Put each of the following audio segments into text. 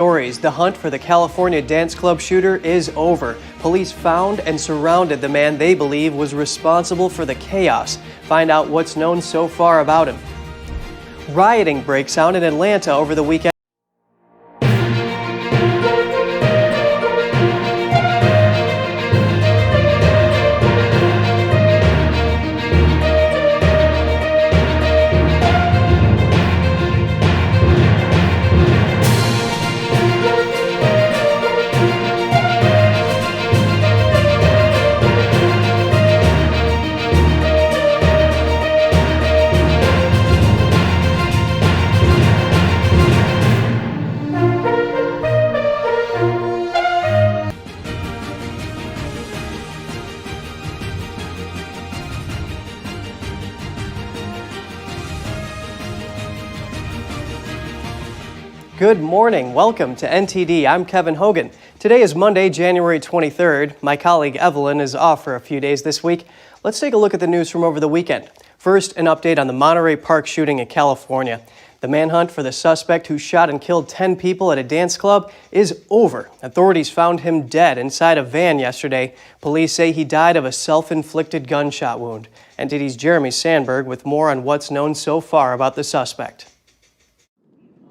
Stories. The hunt for the California dance club shooter is over. Police found and surrounded the man they believe was responsible for the chaos. Find out what's known so far about him. Rioting breaks out in Atlanta over the weekend. Good morning. Welcome to NTD. I'm Kevin Hogan. Today is Monday, January 23rd. My colleague Evelyn is off for a few days this week. Let's take a look at the news from over the weekend. First, an update on the Monterey Park shooting in California. The manhunt for the suspect who shot and killed 10 people at a dance club is over. Authorities found him dead inside a van yesterday. Police say he died of a self-inflicted gunshot wound. NTD's Jeremy Sandberg with more on what's known so far about the suspect.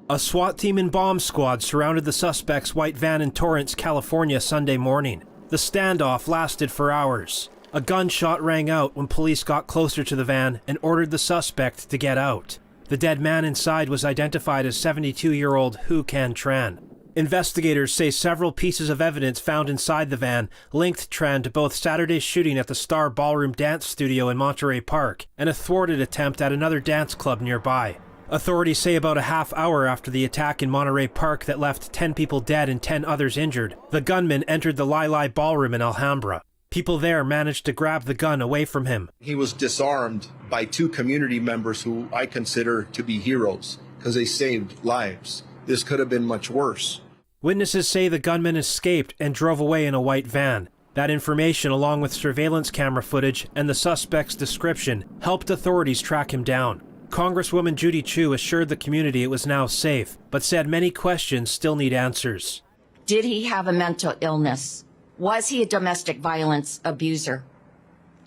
A SWAT team and bomb squad surrounded the suspect's white van in Torrance, California Sunday morning. The standoff lasted for hours. A gunshot rang out when police got closer to the van and ordered the suspect to get out. The dead man inside was identified as 72-year-old Hu Can Tran. Investigators say several pieces of evidence found inside the van linked Tran to both Saturday's shooting at the Star Ballroom Dance Studio in Monterey Park and a thwarted attempt at another dance club nearby. Authorities say about a half hour after the attack in Monterey Park that left 10 people dead and 10 others injured, the gunman entered the Lai Ballroom in Alhambra. People there managed to grab the gun away from him. He was disarmed by two community members who I consider to be heroes because they saved lives. This could have been much worse. Witnesses say the gunman escaped and drove away in a white van. That information, along with surveillance camera footage and the suspect's description, helped authorities track him down. Congresswoman Judy Chu assured the community it was now safe, but said many questions still need answers. Did he have a mental illness? Was he a domestic violence abuser?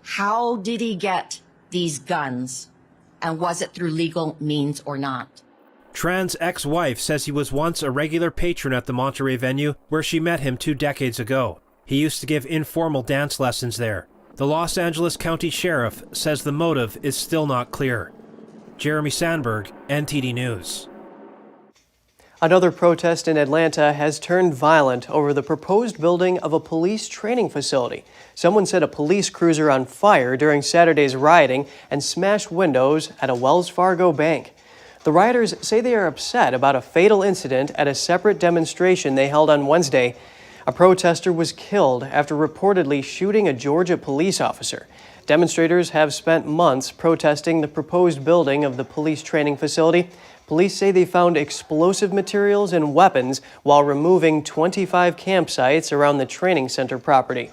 How did he get these guns? And was it through legal means or not? Tran's ex-wife says he was once a regular patron at the Monterey venue where she met him 2 decades ago. He used to give informal dance lessons there. The Los Angeles County Sheriff says the motive is still not clear. Jeremy Sandberg, NTD News. Another protest in Atlanta has turned violent over the proposed building of a police training facility. Someone set a police cruiser on fire during Saturday's rioting and smashed windows at a Wells Fargo bank. The rioters say they are upset about a fatal incident at a separate demonstration they held on Wednesday. A protester was killed after reportedly shooting a Georgia police officer. Demonstrators have spent months protesting the proposed building of the police training facility. Police say they found explosive materials and weapons while removing 25 campsites around the training center property.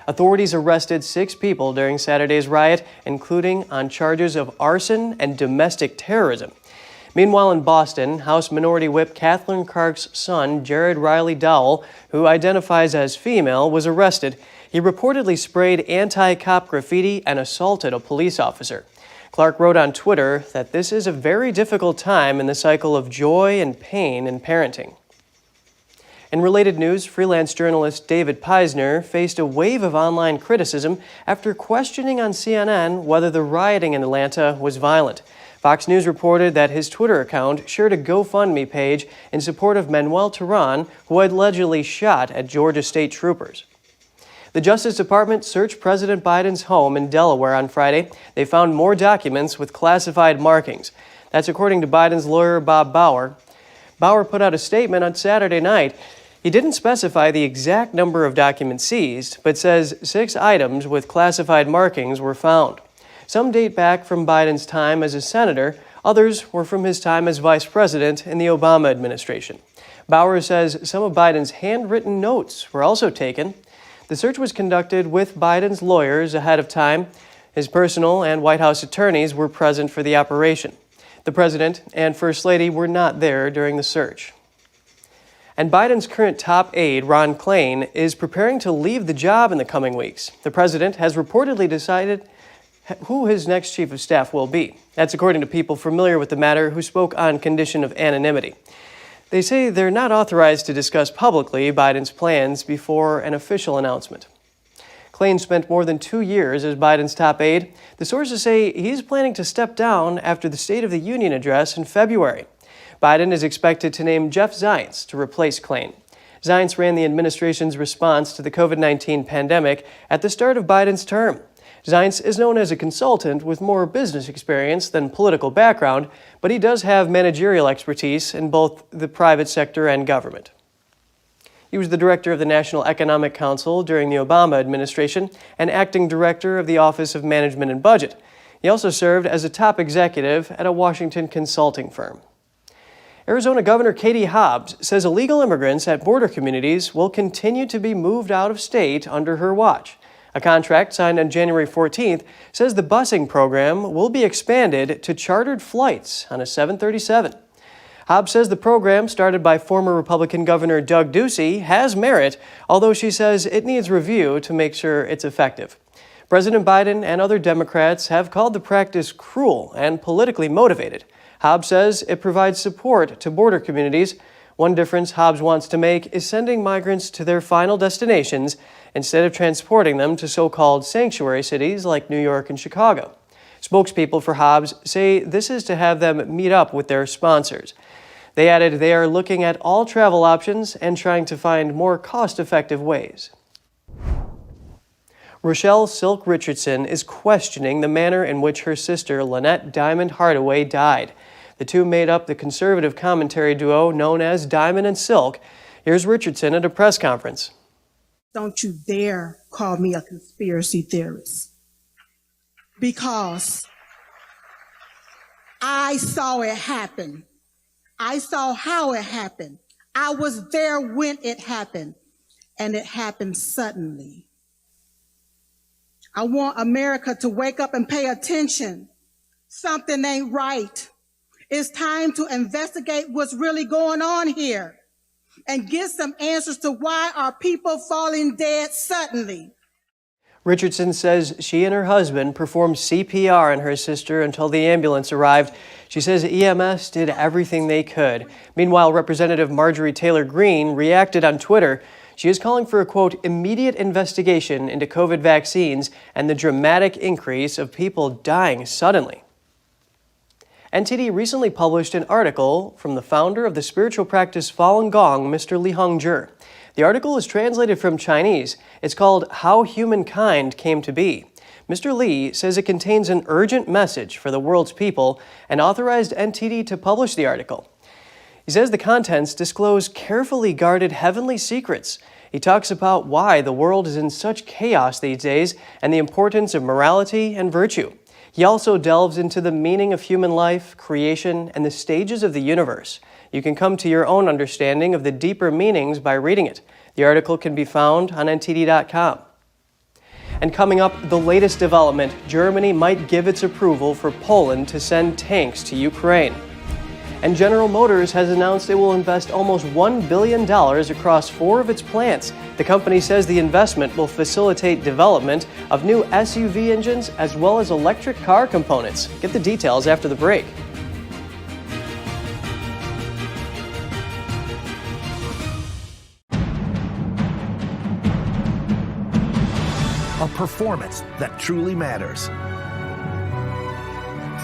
Authorities arrested 6 people during Saturday's riot, including on charges of arson and domestic terrorism. Meanwhile, in Boston, House Minority Whip Kathleen Clark's son, Jared Riley Dowell, who identifies as female, was arrested. He reportedly sprayed anti-cop graffiti and assaulted a police officer. Clark wrote on Twitter that this is a very difficult time in the cycle of joy and pain in parenting. In related news, freelance journalist David Peisner faced a wave of online criticism after questioning on CNN whether the rioting in Atlanta was violent. Fox News reported that his Twitter account shared a GoFundMe page in support of Manuel Tehran, who had allegedly shot at Georgia state troopers. The Justice Department searched President Biden's home in Delaware on Friday. They found more documents with classified markings. That's according to Biden's lawyer, Bob Bauer. Bauer put out a statement on Saturday night. He didn't specify the exact number of documents seized, but says 6 items with classified markings were found. Some date back from Biden's time as a senator. Others were from his time as vice president in the Obama administration. Bauer says some of Biden's handwritten notes were also taken. The search was conducted with Biden's lawyers ahead of time. His personal and White House attorneys were present for the operation. The president and First Lady were not there during the search. And Biden's current top aide, Ron Klain, is preparing to leave the job in the coming weeks. The president has reportedly decided who his next chief of staff will be. That's according to people familiar with the matter who spoke on condition of anonymity. They say they're not authorized to discuss publicly Biden's plans before an official announcement. Klain spent more than 2 years as Biden's top aide. The sources say he's planning to step down after the State of the Union address in February. Biden is expected to name Jeff Zients to replace Klain. Zients ran the administration's response to the COVID-19 pandemic at the start of Biden's term. Zients is known as a consultant with more business experience than political background, but he does have managerial expertise in both the private sector and government. He was the director of the National Economic Council during the Obama administration and acting director of the Office of Management and Budget. He also served as a top executive at a Washington consulting firm. Arizona Governor Katie Hobbs says illegal immigrants at border communities will continue to be moved out of state under her watch. A contract signed on January 14th says the busing program will be expanded to chartered flights on a 737. Hobbs says the program, started by former Republican Governor Doug Ducey, has merit, although she says it needs review to make sure it's effective. President Biden and other Democrats have called the practice cruel and politically motivated. Hobbs says it provides support to border communities. One difference Hobbs wants to make is sending migrants to their final destinations instead of transporting them to so-called sanctuary cities like New York and Chicago. Spokespeople for Hobbs say this is to have them meet up with their sponsors. They added they are looking at all travel options and trying to find more cost-effective ways. Rochelle Silk Richardson is questioning the manner in which her sister Lynette Diamond Hardaway died. The two made up the conservative commentary duo known as Diamond and Silk. Here's Richardson at a press conference. Don't you dare call me a conspiracy theorist, because I saw it happen. I saw how it happened. I was there when it happened, and it happened suddenly. I want America to wake up and pay attention. Something ain't right. It's time to investigate what's really going on here and get some answers to why are people falling dead suddenly. Richardson says she and her husband performed CPR on her sister until the ambulance arrived. She says EMS did everything they could. Meanwhile, Representative Marjorie Taylor Greene reacted on Twitter. She is calling for a, quote, immediate investigation into COVID vaccines and the dramatic increase of people dying suddenly. NTD recently published an article from the founder of the spiritual practice Falun Gong, Mr. Li Hongzhi. The article is translated from Chinese. It's called How Humankind Came to Be. Mr. Li says it contains an urgent message for the world's people and authorized NTD to publish the article. He says the contents disclose carefully guarded heavenly secrets. He talks about why the world is in such chaos these days and the importance of morality and virtue. He also delves into the meaning of human life, creation, and the stages of the universe. You can come to your own understanding of the deeper meanings by reading it. The article can be found on NTD.com. And coming up, the latest development, Germany might give its approval for Poland to send tanks to Ukraine. And General Motors has announced it will invest almost $1 billion across 4 of its plants. The company says the investment will facilitate development of new SUV engines as well as electric car components. Get the details after the break. A performance that truly matters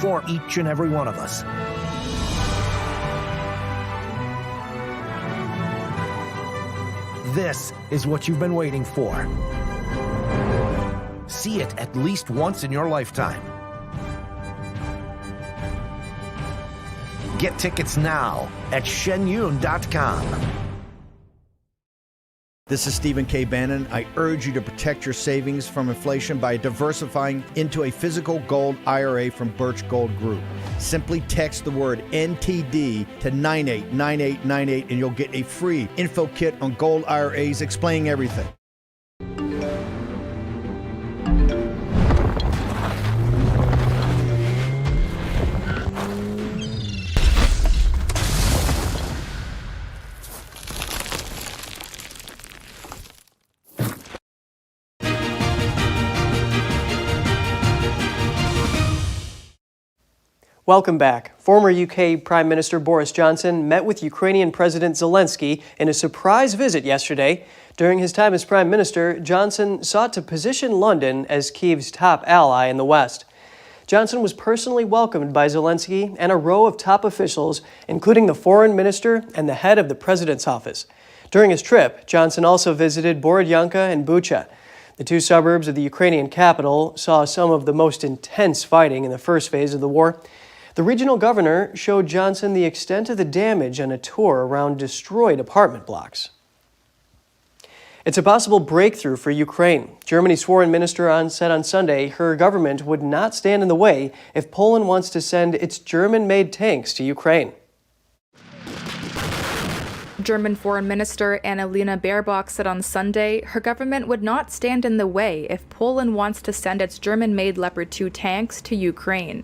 for each and every one of us. This is what you've been waiting for. See it at least once in your lifetime. Get tickets now at shenyun.com. This is Stephen K. Bannon. I urge you to protect your savings from inflation by diversifying into a physical gold IRA from Birch Gold Group. Simply text the word NTD to 989898 and you'll get a free info kit on gold IRAs explaining everything. Welcome back. Former UK Prime Minister Boris Johnson met with Ukrainian President Zelensky in a surprise visit yesterday. During his time as Prime Minister, Johnson sought to position London as Kyiv's top ally in the West. Johnson was personally welcomed by Zelensky and a row of top officials, including the foreign minister and the head of the president's office. During his trip, Johnson also visited Borodyanka and Bucha. The two suburbs of the Ukrainian capital saw some of the most intense fighting in the first phase of the war. The regional governor showed Johnson the extent of the damage on a tour around destroyed apartment blocks. It's a possible breakthrough for Ukraine. Germany's foreign minister said on Sunday her government would not stand in the way if Poland wants to send its German-made tanks to Ukraine. German Foreign Minister Annalena Baerbock said on Sunday her government would not stand in the way if Poland wants to send its German-made Leopard 2 tanks to Ukraine.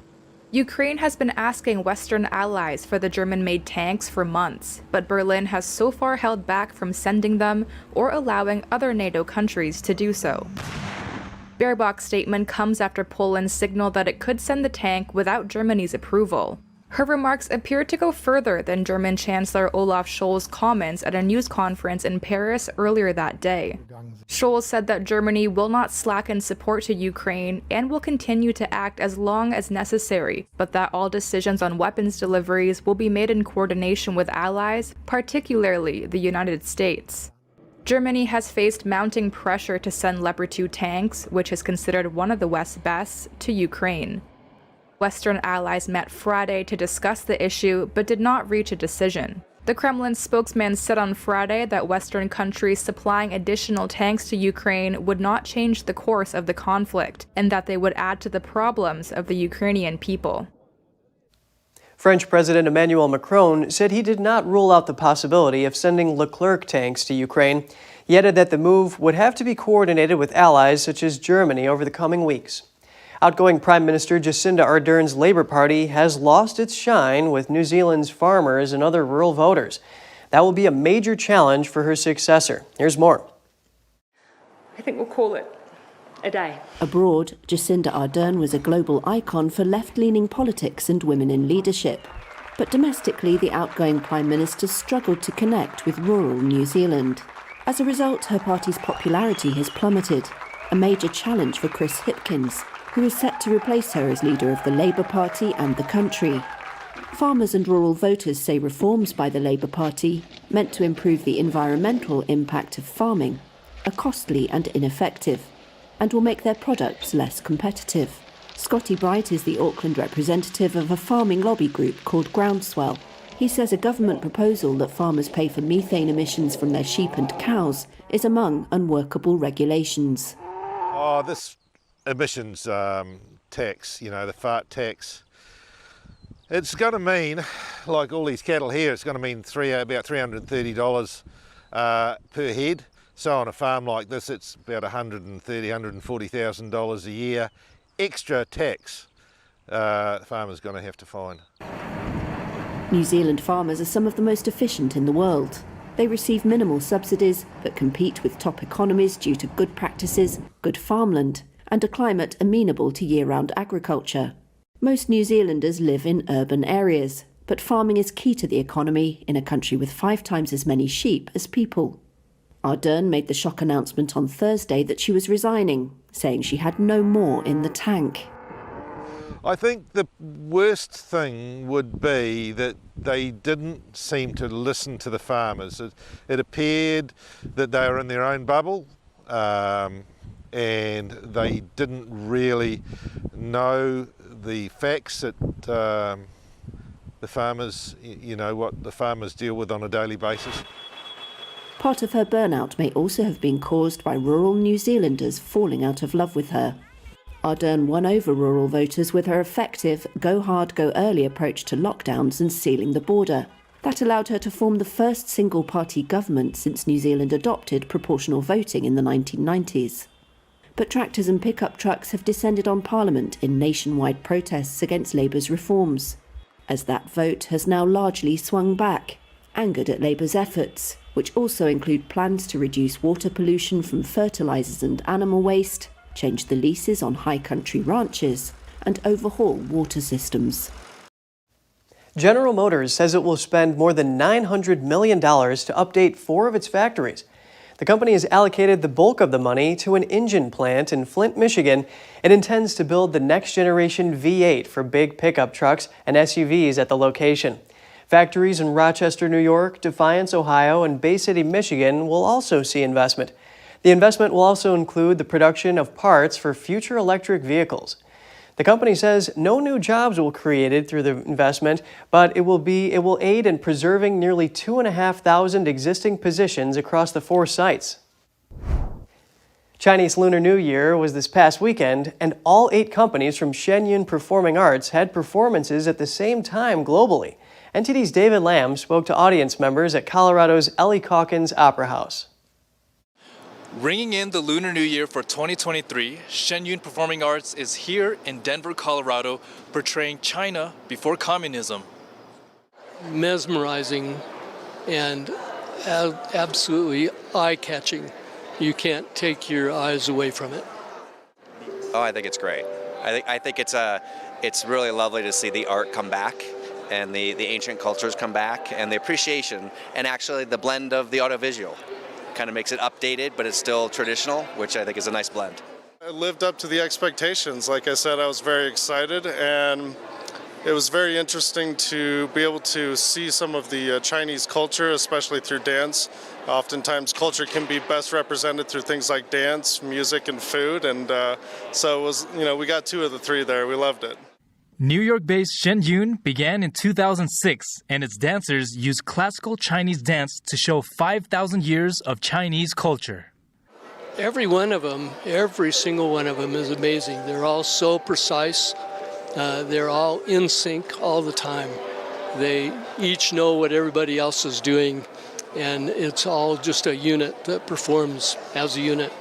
Ukraine has been asking Western allies for the German-made tanks for months, but Berlin has so far held back from sending them or allowing other NATO countries to do so. Baerbock's statement comes after Poland signaled that it could send the tank without Germany's approval. Her remarks appear to go further than German Chancellor Olaf Scholz's comments at a news conference in Paris earlier that day. Scholz said that Germany will not slacken support to Ukraine and will continue to act as long as necessary, but that all decisions on weapons deliveries will be made in coordination with allies, particularly the United States. Germany has faced mounting pressure to send Leopard 2 tanks, which is considered one of the West's best, to Ukraine. Western allies met Friday to discuss the issue, but did not reach a decision. The Kremlin spokesman said on Friday that Western countries supplying additional tanks to Ukraine would not change the course of the conflict, and that they would add to the problems of the Ukrainian people. French President Emmanuel Macron said he did not rule out the possibility of sending Leclerc tanks to Ukraine. He added that the move would have to be coordinated with allies such as Germany over the coming weeks. Outgoing Prime Minister Jacinda Ardern's Labour Party has lost its shine with New Zealand's farmers and other rural voters. That will be a major challenge for her successor. Here's more. I think we'll call it a day. Abroad, Jacinda Ardern was a global icon for left-leaning politics and women in leadership. But domestically, the outgoing Prime Minister struggled to connect with rural New Zealand. As a result, her party's popularity has plummeted, a major challenge for Chris Hipkins, who is set to replace her as leader of the Labour Party and the country. Farmers and rural voters say reforms by the Labour Party, meant to improve the environmental impact of farming, are costly and ineffective, and will make their products less competitive. Scotty Bright is the Auckland representative of a farming lobby group called Groundswell. He says a government proposal that farmers pay for methane emissions from their sheep and cows is among unworkable regulations. This emissions tax, the fart tax, it's going to mean, like all these cattle here, it's going to mean about $330 per head. So on a farm like this, it's about $130,000, $140,000 a year extra tax the farmer's going to have to find. New Zealand farmers are some of the most efficient in the world. They receive minimal subsidies but compete with top economies due to good practices, good farmland, and a climate amenable to year-round agriculture. Most New Zealanders live in urban areas, but farming is key to the economy in a country with 5 times as many sheep as people. Ardern made the shock announcement on Thursday that she was resigning, saying she had no more in the tank. I think the worst thing would be that they didn't seem to listen to the farmers. It appeared that they were in their own bubble, and they didn't really know the facts that the farmers, what the farmers deal with on a daily basis. Part of her burnout may also have been caused by rural New Zealanders falling out of love with her. Ardern won over rural voters with her effective go hard, go early approach to lockdowns and sealing the border. That allowed her to form the first single-party government since New Zealand adopted proportional voting in the 1990s. But tractors and pickup trucks have descended on Parliament in nationwide protests against Labour's reforms, as that vote has now largely swung back, angered at Labour's efforts, which also include plans to reduce water pollution from fertilisers and animal waste, change the leases on high country ranches, and overhaul water systems. General Motors says it will spend more than $900 million to update 4 of its factories. The company has allocated the bulk of the money to an engine plant in Flint, Michigan. It intends to build the next-generation V8 for big pickup trucks and SUVs at the location. Factories in Rochester, New York, Defiance, Ohio, and Bay City, Michigan will also see investment. The investment will also include the production of parts for future electric vehicles. The company says no new jobs will be created through the investment, but it will aid in preserving nearly 2,500 existing positions across the 4 sites. Chinese Lunar New Year was this past weekend, and all 8 companies from Shen Performing Arts had performances at the same time globally. NTD's David Lamb spoke to audience members at Colorado's Ellie Calkins Opera House. Ringing in the Lunar New Year for 2023, Shen Performing Arts is here in Denver, Colorado, portraying China before communism. Mesmerizing and absolutely eye-catching. You can't take your eyes away from it. Oh, I think it's great. I think it's really lovely to see the art come back and the ancient cultures come back and the appreciation and actually the blend of the audiovisual. Kind of makes it updated, but it's still traditional, which I think is a nice blend. It lived up to the expectations. Like I said, I was very excited, and it was very interesting to be able to see some of the Chinese culture, especially through dance. Oftentimes culture can be best represented through things like dance, music, and food, and so it was, we got 2 of the 3 there. We loved it. New York-based Shen Yun began in 2006, and its dancers use classical Chinese dance to show 5,000 years of Chinese culture. Every one of them, every single one of them is amazing. They're all so precise. They're all in sync all the time. They each know what everybody else is doing, and it's all just a unit that performs as a unit.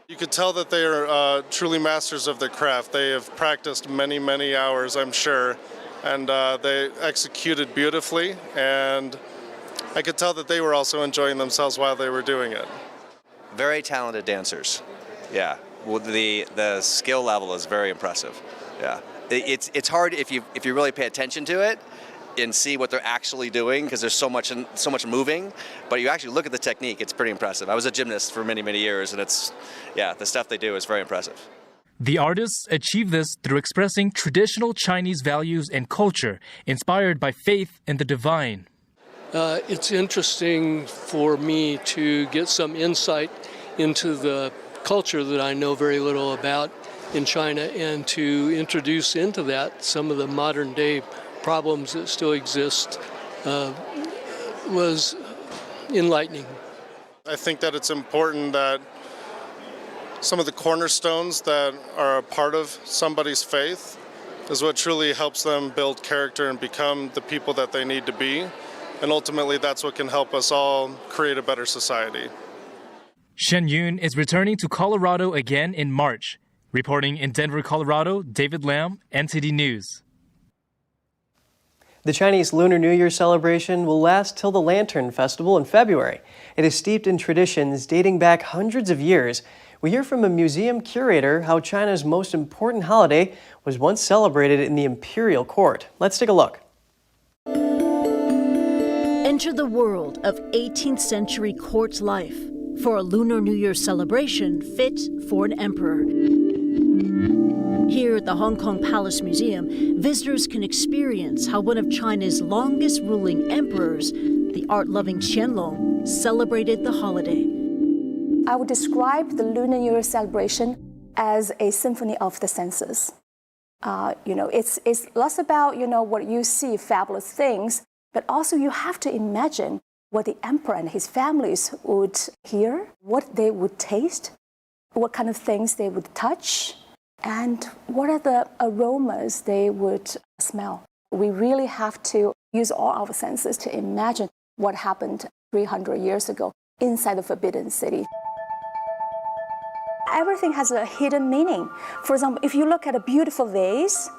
You could tell that they are truly masters of their craft. They have practiced many, many hours, I'm sure, and they executed beautifully, and I could tell that they were also enjoying themselves while they were doing it. Very talented dancers. Yeah, well, the skill level is very impressive. Yeah, it's hard if you really pay attention to it and see what they're actually doing, because there's so much moving, but you actually look at the technique, it's pretty impressive. I was a gymnast for many, many years, and the stuff they do is very impressive. The artists achieve this through expressing traditional Chinese values and culture, inspired by faith in the divine. It's interesting for me to get some insight into the culture that I know very little about in China, and to introduce into that some of the modern day problems that still exist was enlightening. I think that it's important that some of the cornerstones that are a part of somebody's faith is what truly helps them build character and become the people that they need to be. And ultimately, that's what can help us all create a better society. Shen Yun is returning to Colorado again in March. Reporting in Denver, Colorado, David Lamb, NTD News. The Chinese Lunar New Year celebration will last till the Lantern Festival in February. It is steeped in traditions dating back hundreds of years. We hear from a museum curator how China's most important holiday was once celebrated in the imperial court. Let's take a look. Enter the world of 18th century court life for a Lunar New Year celebration fit for an emperor. Here at the Hong Kong Palace Museum, visitors can experience how one of China's longest ruling emperors, the art-loving Qianlong, celebrated the holiday. I would describe the Lunar New Year celebration as a symphony of the senses. It's less about, what you see, fabulous things, but also you have to imagine what the emperor and his families would hear, what they would taste, what kind of things they would touch, and what are the aromas they would smell. We really have to use all our senses to imagine what happened 300 years ago inside the Forbidden City. Everything has a hidden meaning. For example, if you look at a beautiful vase,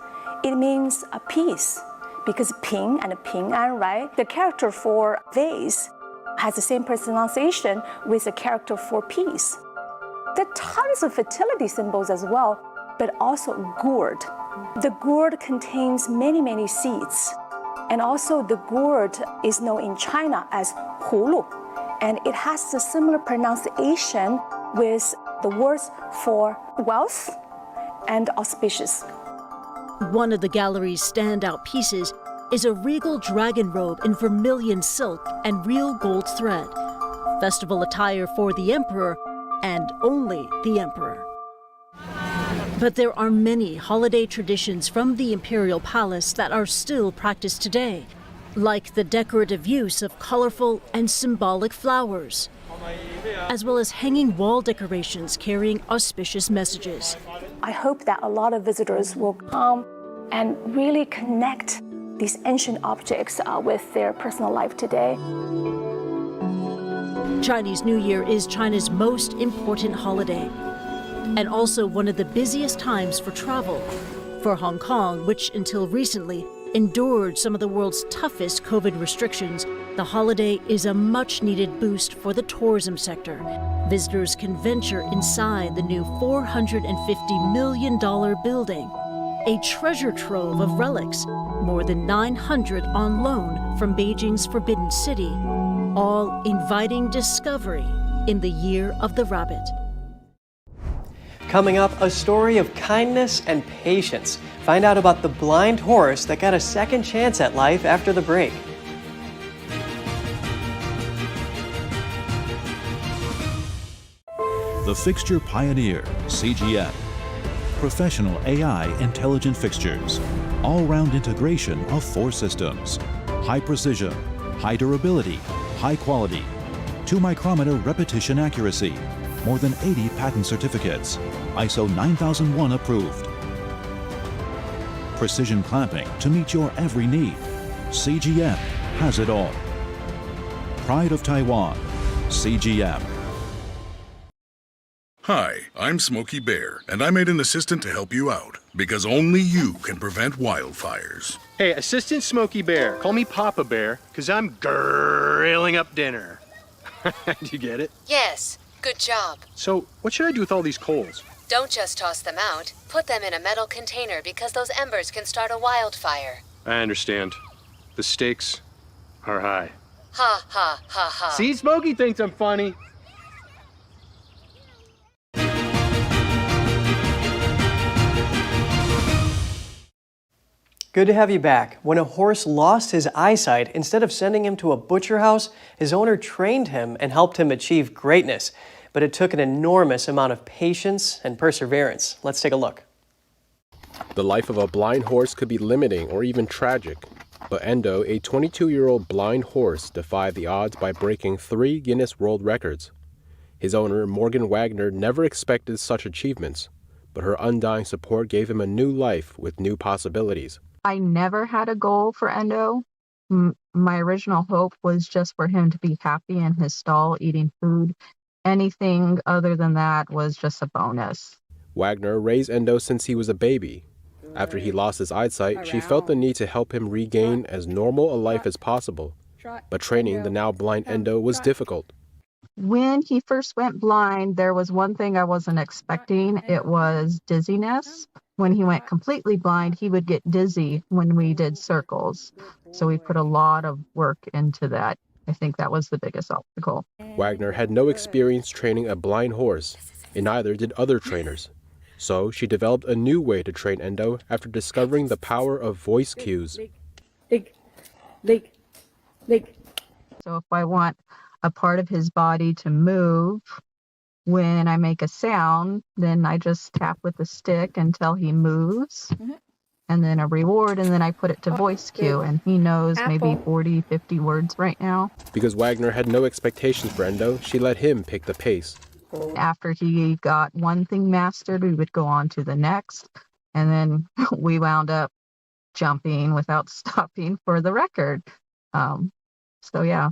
it means a peace, because Ping and Ping An, right? The character for vase has the same pronunciation with the character for peace. There are tons of fertility symbols as well, but also gourd. The gourd contains many, many seeds. And also the gourd is known in China as hulu, and it has a similar pronunciation with the words for wealth and auspicious. One of the gallery's standout pieces is a regal dragon robe in vermilion silk and real gold thread, festival attire for the emperor and only the emperor. But there are many holiday traditions from the imperial palace that are still practiced today, like the decorative use of colorful and symbolic flowers, as well as hanging wall decorations carrying auspicious messages. I hope that a lot of visitors will come and really connect these ancient objects with their personal life today. Chinese New Year is China's most important holiday, and also one of the busiest times for travel. For Hong Kong, which until recently endured some of the world's toughest COVID restrictions, the holiday is a much-needed boost for the tourism sector. Visitors can venture inside the new $450 million building, a treasure trove of relics, more than 900 on loan from Beijing's Forbidden City, all inviting discovery in the Year of the Rabbit. Coming up, a story of kindness and patience. Find out about the blind horse that got a second chance at life after the break. The Fixture Pioneer, CGM. Professional AI intelligent fixtures. All-round integration of 4 systems. High precision, high durability, high quality. 2-micrometer repetition accuracy. More than 80 patent certificates. ISO 9001 approved. Precision clamping to meet your every need. CGM has it all. Pride of Taiwan. CGM. Hi, I'm Smokey Bear, and I made an assistant to help you out, because only you can prevent wildfires. Hey, Assistant Smokey Bear, call me Papa Bear, because I'm grilling up dinner. Do you get it? Yes, good job. So, what should I do with all these coals? Don't just toss them out. Put them in a metal container because those embers can start a wildfire. I understand. The stakes are high. Ha, ha, ha, ha. See, Smokey thinks I'm funny. Good to have you back. When a horse lost his eyesight, instead of sending him to a butcher house, his owner trained him and helped him achieve greatness. But it took an enormous amount of patience and perseverance. Let's take a look. The life of a blind horse could be limiting or even tragic. But Endo, a 22-year-old blind horse, defied the odds by breaking 3 Guinness World Records. His owner, Morgan Wagner, never expected such achievements, but her undying support gave him a new life with new possibilities. I never had a goal for Endo. My original hope was just for him to be happy in his stall eating food. Anything other than that was just a bonus. Wagner raised Endo since he was a baby. After he lost his eyesight, she felt the need to help him regain as normal a life as possible. But training the now blind Endo was difficult. When he first went blind, there was one thing I wasn't expecting. It was dizziness. When he went completely blind, he would get dizzy when we did circles. So we put a lot of work into that. I think that was the biggest obstacle. Wagner had no experience training a blind horse, and neither did other trainers. So she developed a new way to train Endo after discovering the power of voice cues. So if I want a part of his body to move, when I make a sound, then I just tap with the stick until he moves. And then a reward, and then I put it to voice cue, and he knows maybe 40, 50 words right now. Because Wagner had no expectations for Endo, she let him pick the pace. After he got one thing mastered, we would go on to the next, and then we wound up jumping without stopping for the record. So yeah,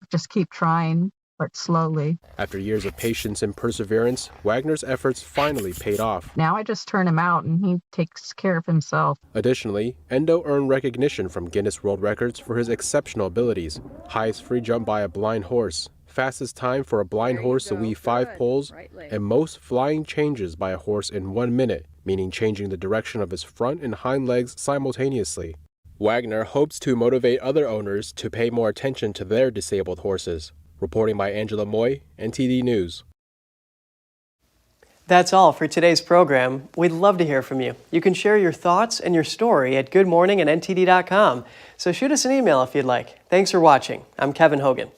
just keep trying, but slowly. After years of patience and perseverance, Wagner's efforts finally paid off. Now I just turn him out and he takes care of himself. Additionally, Endo earned recognition from Guinness World Records for his exceptional abilities. Highest free jump by a blind horse, fastest time for a blind horse to weave 5 poles, and most flying changes by a horse in 1 minute, meaning changing the direction of his front and hind legs simultaneously. Wagner hopes to motivate other owners to pay more attention to their disabled horses. Reporting by Angela Moy, NTD News. That's all for today's program. We'd love to hear from you. You can share your thoughts and your story at goodmorning@ntd.com. So shoot us an email if you'd like. Thanks for watching. I'm Kevin Hogan.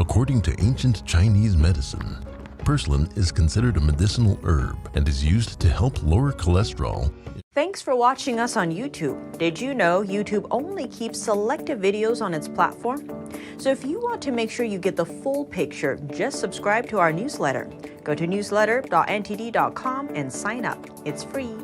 According to ancient Chinese medicine, purslane is considered a medicinal herb and is used to help lower cholesterol. Thanks for watching us on YouTube. Did you know YouTube only keeps selective videos on its platform? So if you want to make sure you get the full picture, just subscribe to our newsletter. Go to newsletter.ntd.com and sign up. It's free.